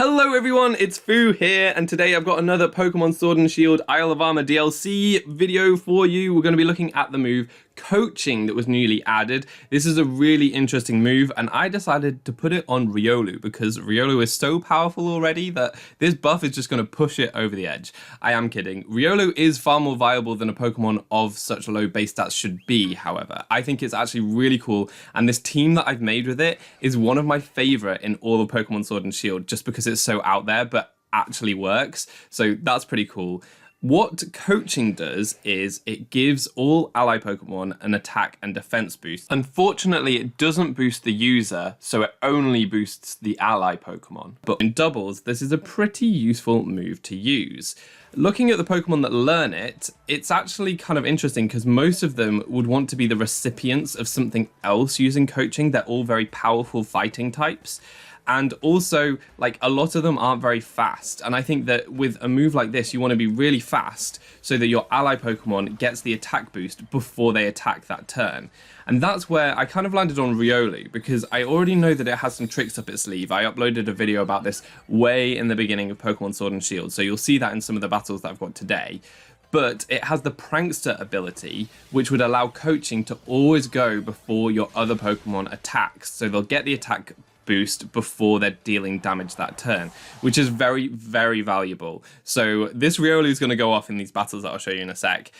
Hello everyone, it's Foo here, and today I've got another Pokemon Sword and Shield Isle of Armor DLC video for you. We're going to be looking at the move Coaching that was newly added. This is a really interesting move, and I decided to put it on Riolu because Riolu is so powerful already that this buff is just going to push it over the edge. I am kidding. Riolu is far more viable than a Pokemon of such low base stats should be, however. I think it's actually really cool, and this team that I've made with it is one of my favorite in all of Pokemon Sword and Shield just because it's so out there but actually works. So that's pretty cool. What Coaching does is it gives all ally Pokemon an attack and defense boost. Unfortunately, it doesn't boost the user, so it only boosts the ally Pokemon. But in doubles, this is a pretty useful move to use. Looking at the Pokemon that learn it, it's actually kind of interesting because most of them would want to be the recipients of something else using Coaching. They're all very powerful fighting types. And also, like, a lot of them aren't very fast. And I think that with a move like this, you want to be really fast so that your ally Pokemon gets the attack boost before they attack that turn. And that's where I kind of landed on Riolu, because I already know that it has some tricks up its sleeve. I uploaded a video about this way in the beginning of Pokemon Sword and Shield, so you'll see that in some of the battles that I've got today. But it has the Prankster ability, which would allow Coaching to always go before your other Pokemon attacks. So they'll get the attack boost before they're dealing damage that turn, which is very, very valuable. So this Riolu is going to go off in these battles that I'll show you in a sec.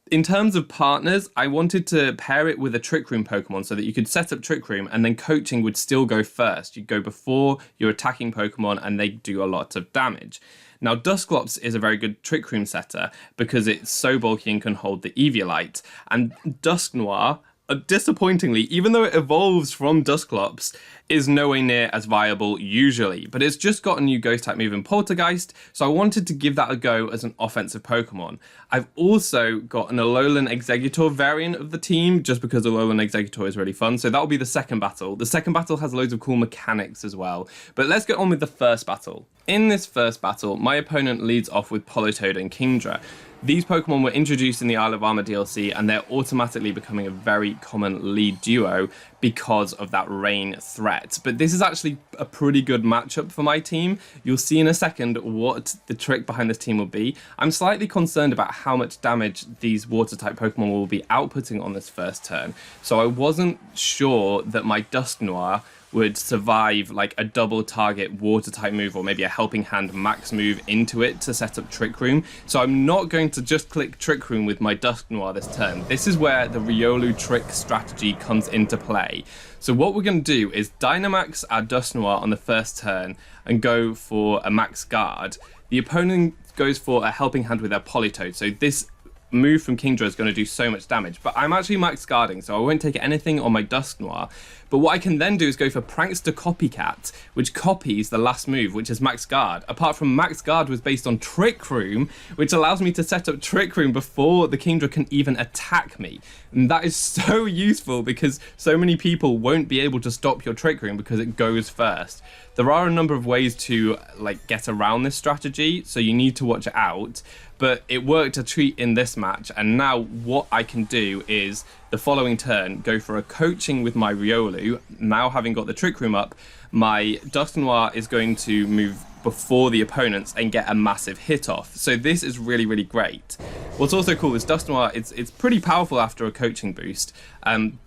In terms of partners, I wanted to pair it with a Trick Room Pokemon so that you could set up Trick Room and then Coaching would still go first. You'd go before your attacking Pokemon and they do a lot of damage. Now, Dusknoir is a very good Trick Room setter because it's so bulky and can hold the Eviolite. And Dusknoir, disappointingly, even though it evolves from Dusknoir, is nowhere near as viable usually, but it's just got a new ghost type move in Poltergeist, so I wanted to give that a go as an offensive Pokemon. I've also got an Alolan Exeggutor variant of the team, just because Alolan Exeggutor is really fun, so that'll be the second battle. The second battle has loads of cool mechanics as well, but let's get on with the first battle. In this first battle, my opponent leads off with Politoed and Kingdra. These Pokemon were introduced in the Isle of Armor DLC, and they're automatically becoming a very common lead duo because of that rain threat. But this is actually a pretty good matchup for my team. You'll see in a second what the trick behind this team will be. I'm slightly concerned about how much damage these water-type Pokemon will be outputting on this first turn, so I wasn't sure that my Dusknoir would survive like a double target water type move or maybe a helping hand max move into it to set up Trick Room. So I'm not going to just click Trick Room with my Dusknoir this turn. This is where the Riolu trick strategy comes into play. So what we're going to do is Dynamax our Dusknoir on the first turn and go for a max guard. The opponent goes for a helping hand with their Politoed. So this move from Kingdra is going to do so much damage, but I'm actually max guarding, so I won't take anything on my Dusknoir. But what I can then do is go for Prankster Copycat, which copies the last move, which is Max Guard. Apart from Max Guard was based on Trick Room, which allows me to set up Trick Room before the Kingdra can even attack me. And that is so useful because so many people won't be able to stop your Trick Room because it goes first. There are a number of ways to like get around this strategy, so you need to watch it out. But it worked a treat in this match, and now what I can do is the following turn go for a Coaching with my Riolu. Now having got the Trick Room up, my Dusknoir is going to move before the opponents and get a massive hit off. So this is really, really great. What's also cool is Dusknoir, it's pretty powerful after a Coaching boost,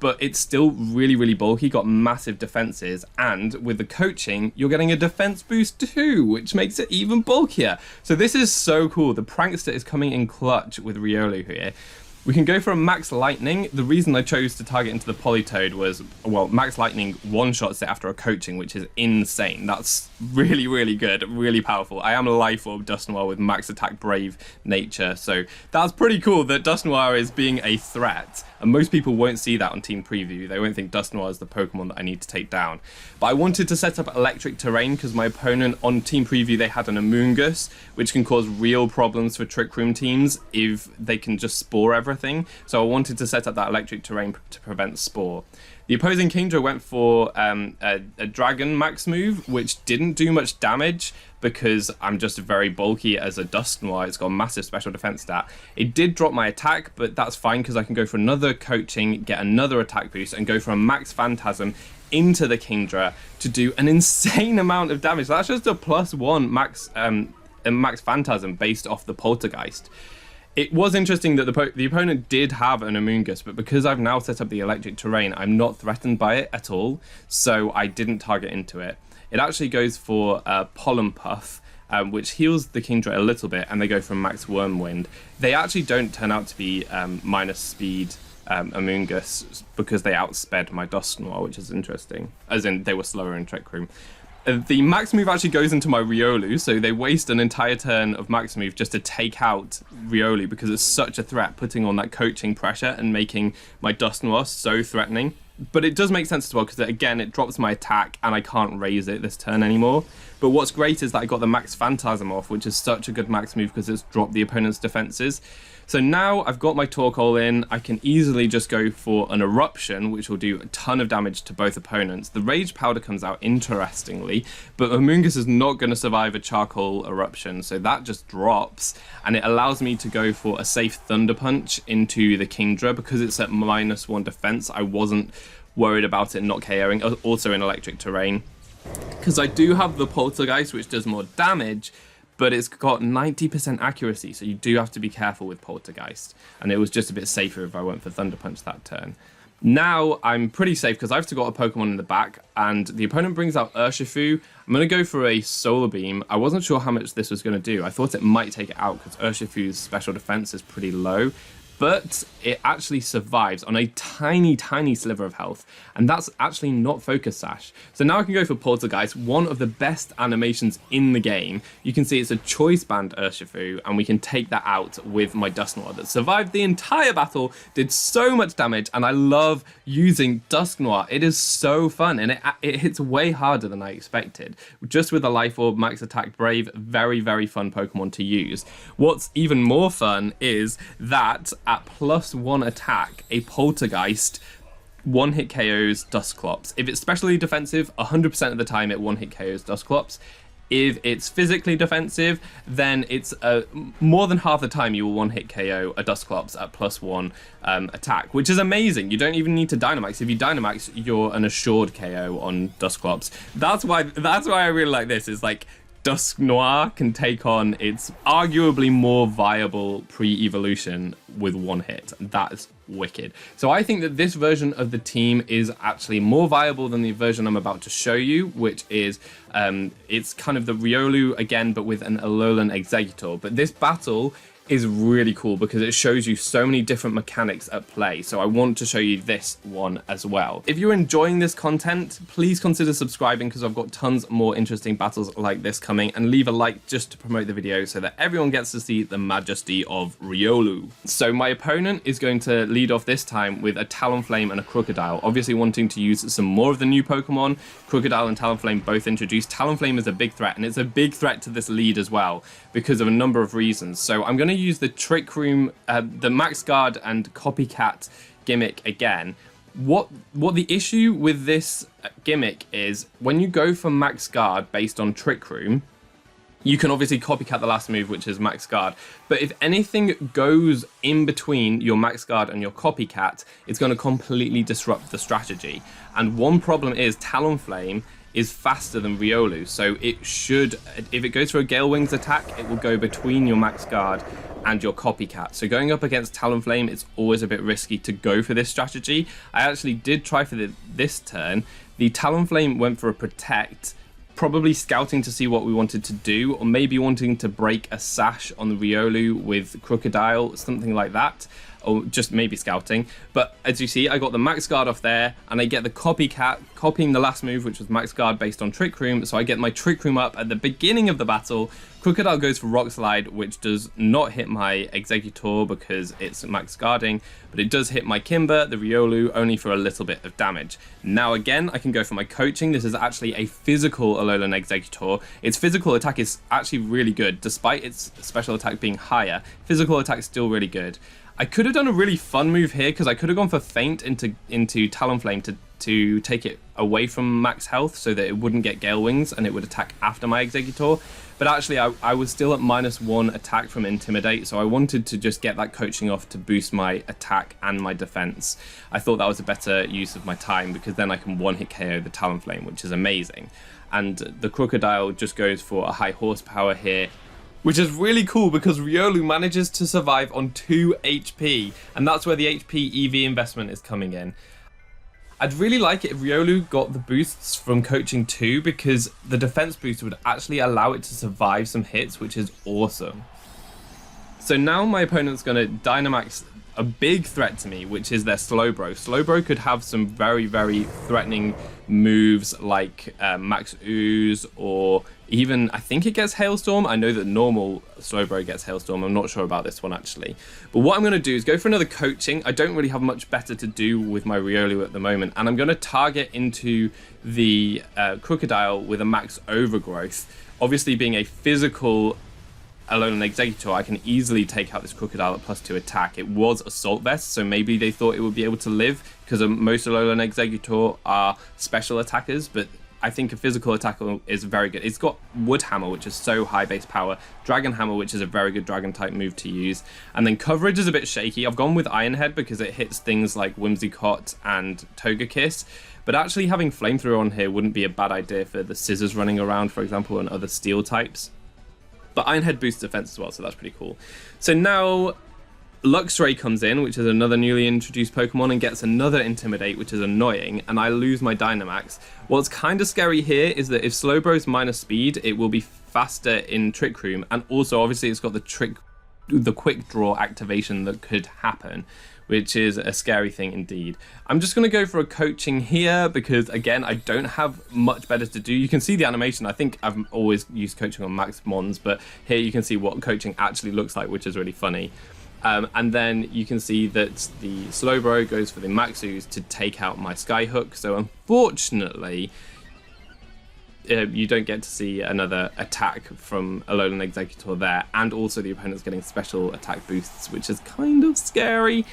but it's still really, really bulky, got massive defenses, and with the Coaching, you're getting a defense boost too, which makes it even bulkier. So this is so cool. The Prankster is coming in clutch with Riolu here. We can go for a Max Lightning. The reason I chose to target into the Politoed was, well, Max Lightning one-shots it after a Coaching, which is insane. That's really, really good, really powerful. I am a life orb Dusknoir with Max Attack Brave nature, so that's pretty cool that Dusknoir is being a threat. And most people won't see that on Team Preview. They won't think Dusknoir is the Pokemon that I need to take down. But I wanted to set up Electric Terrain because my opponent on Team Preview, they had an Amoonguss, which can cause real problems for Trick Room teams if they can just Spore everything. So I wanted to set up that Electric Terrain to prevent Spore. The opposing Kingdra went for a Dragon Max move, which didn't do much damage because I'm just very bulky as a Dusknoir. It's got a massive special defense stat. It did drop my attack, but that's fine because I can go for another Coaching, get another attack boost, and go for a Max Phantasm into the Kingdra to do an insane amount of damage. That's just a +1 max Phantasm based off the Poltergeist. It was interesting that the opponent did have an Amoongus, but because I've now set up the electric terrain, I'm not threatened by it at all, so I didn't target into it. It actually goes for Pollen Puff, which heals the Kingdra a little bit, and they go from max Wormwind. They actually don't turn out to be minus speed Amoongus because they outsped my Dusknoir, which is interesting, as in they were slower in Trick Room. The max move actually goes into my Riolu, so they waste an entire turn of max move just to take out Riolu because it's such a threat, putting on that coaching pressure and making my Dusknoir so threatening. But it does make sense as well because, again, it drops my attack and I can't raise it this turn anymore. But what's great is that I got the max Phantasm off, which is such a good max move because it's dropped the opponent's defenses. So now I've got my Torkoal in, I can easily just go for an Eruption, which will do a ton of damage to both opponents. The Rage Powder comes out interestingly, but Amoongus is not going to survive a Charcoal Eruption, so that just drops, and it allows me to go for a safe Thunder Punch into the Kingdra because it's at -1 defense. I wasn't worried about it not KOing, also in electric terrain, because I do have the Poltergeist, which does more damage, but it's got 90% accuracy, so you do have to be careful with Poltergeist. And it was just a bit safer if I went for Thunder Punch that turn. Now I'm pretty safe because I've still got a Pokemon in the back, and the opponent brings out Urshifu. I'm going to go for a Solar Beam. I wasn't sure how much this was going to do. I thought it might take it out because Urshifu's special defense is pretty low, but it actually survives on a tiny, tiny sliver of health, and that's actually not Focus Sash. So now I can go for Poltergeist, one of the best animations in the game. You can see it's a Choice Band Urshifu, and we can take that out with my Dusknoir that survived the entire battle, did so much damage, and I love using Dusknoir. It is so fun, and it hits way harder than I expected. Just with a Life Orb, Max Attack, Brave, very, very fun Pokemon to use. What's even more fun is that at +1 attack, a Poltergeist one-hit KOs Dusclops. If it's specially defensive, 100% of the time it one-hit KOs Dusclops. If it's physically defensive, then it's more than half the time you will one-hit KO a Dusclops at +1 attack, which is amazing. You don't even need to Dynamax. If you Dynamax, you're an assured KO on Dusclops. That's why I really like this, is like Dusknoir can take on its arguably more viable pre-evolution with one hit. That is wicked. So I think that this version of the team is actually more viable than the version I'm about to show you, which is it's kind of the Riolu again, but with an Alolan Exeggutor. But this battle is really cool because it shows you so many different mechanics at play. So I want to show you this one as well. If you're enjoying this content, please consider subscribing because I've got tons more interesting battles like this coming, and leave a like just to promote the video so that everyone gets to see the majesty of Riolu. So my opponent is going to lead off this time with a Talonflame and a Crocodile, obviously wanting to use some more of the new Pokemon. Crocodile and Talonflame both introduced. Talonflame is a big threat, and it's a big threat to this lead as well because of a number of reasons. So I'm going to use the Trick Room, the Max Guard and Copycat gimmick again. What the issue with this gimmick is, when you go for Max Guard based on Trick Room, you can obviously copycat the last move, which is Max Guard. But if anything goes in between your Max Guard and your Copycat, it's going to completely disrupt the strategy. And one problem is Talonflame is faster than Riolu, so it should, if it goes for a Gale Wings attack, it will go between your Max Guard and your Copycat. So going up against Talonflame, it's always a bit risky to go for this strategy. I actually did try for this turn. The Talonflame went for a Protect, probably scouting to see what we wanted to do, or maybe wanting to break a Sash on the Riolu with Crocodile, something like that, or just maybe scouting. But as you see, I got the Max Guard off there, and I get the Copycat, copying the last move, which was Max Guard based on Trick Room, so I get my Trick Room up at the beginning of the battle. Crocodile goes for Rock Slide, which does not hit my Exeggutor because it's Max Guarding, but it does hit my Kimber, the Riolu, only for a little bit of damage. Now again, I can go for my Coaching. This is actually a physical Alolan Exeggutor. Its physical attack is actually really good, despite its special attack being higher. Physical attack is still really good. I could have done a really fun move here because I could have gone for Feint into Talonflame to take it away from max health so that it wouldn't get Gale Wings and it would attack after my Exeggutor. But actually, I was still at -1 attack from Intimidate, so I wanted to just get that coaching off to boost my attack and my defense. I thought that was a better use of my time because then I can one-hit KO the Talonflame, which is amazing. And the Crocodile just goes for a high horsepower here, which is really cool because Riolu manages to survive on 2 HP, and that's where the HP EV investment is coming in. I'd really like it if Riolu got the boosts from coaching too, because the defense boost would actually allow it to survive some hits, which is awesome. So now my opponent's going to Dynamax a big threat to me, which is their Slowbro. Slowbro could have some very, very threatening moves like Max Ooze, or even, I think it gets Hailstorm. I know that normal Slowbro gets Hailstorm. I'm not sure about this one actually. But what I'm going to do is go for another coaching. I don't really have much better to do with my Riolu at the moment. And I'm going to target into the Crocodile with a Max Overgrowth. Obviously being a physical Alolan Exeggutor, I can easily take out this Crocodile at +2 attack. It was Assault Vest, so maybe they thought it would be able to live because most Alolan Exeggutor are special attackers, but I think a physical attacker is very good. It's got Wood Hammer, which is so high base power, Dragon Hammer, which is a very good dragon type move to use, and then coverage is a bit shaky. I've gone with Iron Head because it hits things like Whimsicott and Togekiss, but actually having Flamethrower on here wouldn't be a bad idea for the Scissors running around, for example, and other steel types. But Iron Head boosts defense as well, so that's pretty cool. So now Luxray comes in, which is another newly introduced Pokemon, and gets another Intimidate, which is annoying, and I lose my Dynamax. What's kind of scary here is that if Slowbro's minus speed, it will be faster in Trick Room, and also obviously it's got the quick draw activation that could happen, which is a scary thing indeed. I'm just going to go for a coaching here because, again, I don't have much better to do. You can see the animation. I think I've always used coaching on Max Mons, but here you can see what coaching actually looks like, which is really funny. And then you can see that the Slowbro goes for the Max Ooze to take out my Skyhook. So unfortunately, you don't get to see another attack from Alolan Exeggutor there, and also the opponent's getting special attack boosts, which is kind of scary.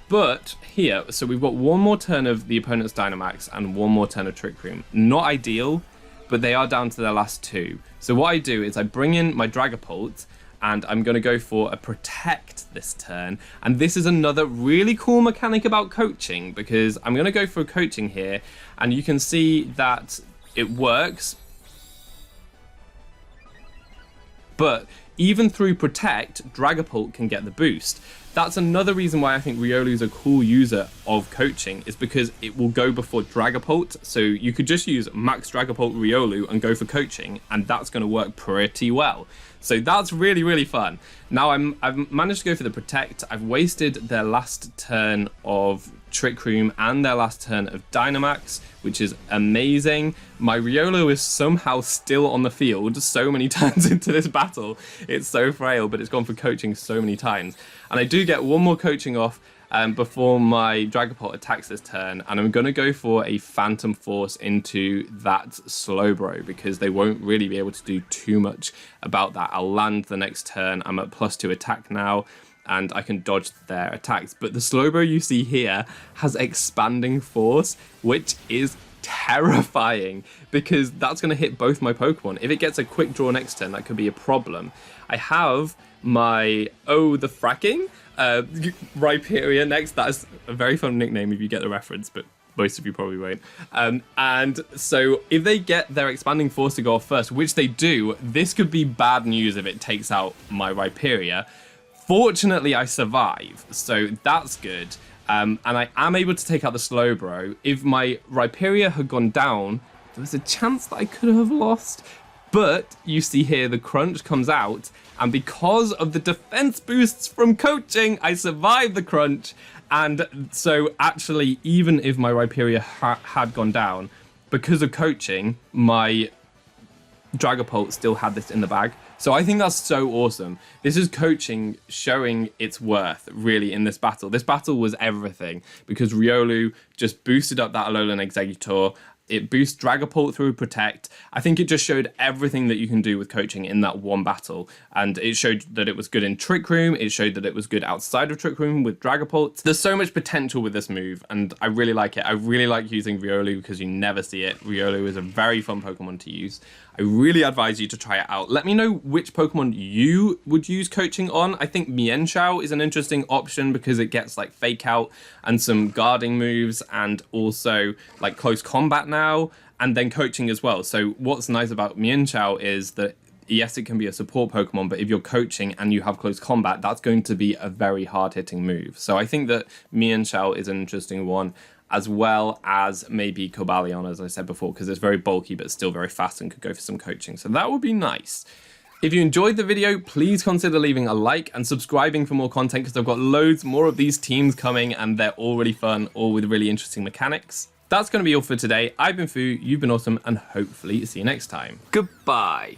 But here, so we've got one more turn of the opponent's Dynamax and one more turn of Trick Room. Not ideal, but they are down to their last 2. So what I do is I bring in my Dragapult, and I'm going to go for a Protect this turn. And this is another really cool mechanic about coaching, because I'm going to go for a coaching here, and you can see that it works. But even through Protect, Dragapult can get the boost. That's another reason why I think Riolu is a cool user of coaching, is because it will go before Dragapult. So you could just use Max Dragapult Riolu and go for coaching, and that's going to work pretty well. So that's really, really fun. Now I've managed to go for the Protect. I've wasted their last turn of Trick Room and their last turn of Dynamax, which is amazing. My Riolu is somehow still on the field so many times into this battle. It's so frail, but it's gone for coaching so many times. And I do get one more coaching off before my Dragapult attacks this turn, and I'm going to go for a Phantom Force into that Slowbro because they won't really be able to do too much about that. I'll land the next turn. I'm at +2 attack now, and I can dodge their attacks. But the Slowbro you see here has Expanding Force, which is terrifying because that's going to hit both my Pokemon. If it gets a quick draw next turn, that could be a problem. I have my the Fracking Rhyperior next. That is a very fun nickname if you get the reference, but most of you probably won't. And so if they get their Expanding Force to go off first, which they do, this could be bad news if it takes out my Rhyperior. Fortunately, I survive, so that's good. And I am able to take out the Slowbro. If my Rhyperior had gone down, there was a chance that I could have lost. But you see here, the crunch comes out, and because of the defense boosts from coaching, I survived the crunch. And so actually, even if my Rhyperior had gone down, because of coaching, my Dragapult still had this in the bag. So I think that's so awesome. This is coaching showing its worth, really, in this battle. This battle was everything, because Riolu just boosted up that Alolan Exeggutor, It boosts Dragapult through Protect. I think it just showed everything that you can do with coaching in that one battle. And it showed that it was good in Trick Room. It showed that it was good outside of Trick Room with Dragapult. There's so much potential with this move, and I really like it. I really like using Riolu because you never see it. Riolu is a very fun Pokemon to use. I really advise you to try it out. Let me know which Pokemon you would use coaching on. I think Mienshao is an interesting option because it gets like Fake Out and some guarding moves, and also like close combat now, and then coaching as well. So what's nice about Mienshao is that yes, it can be a support Pokemon, but if you're coaching and you have close combat, that's going to be a very hard-hitting move. So I think that Mienshao is an interesting one, as well as maybe Cobalion, as I said before, because it's very bulky but still very fast and could go for some coaching. So that would be nice. If you enjoyed the video, please consider leaving a like and subscribing for more content, because I've got loads more of these teams coming and they're all really fun, all with really interesting mechanics. That's going to be all for today. I've been Foo, you've been awesome, and hopefully see you next time. Goodbye.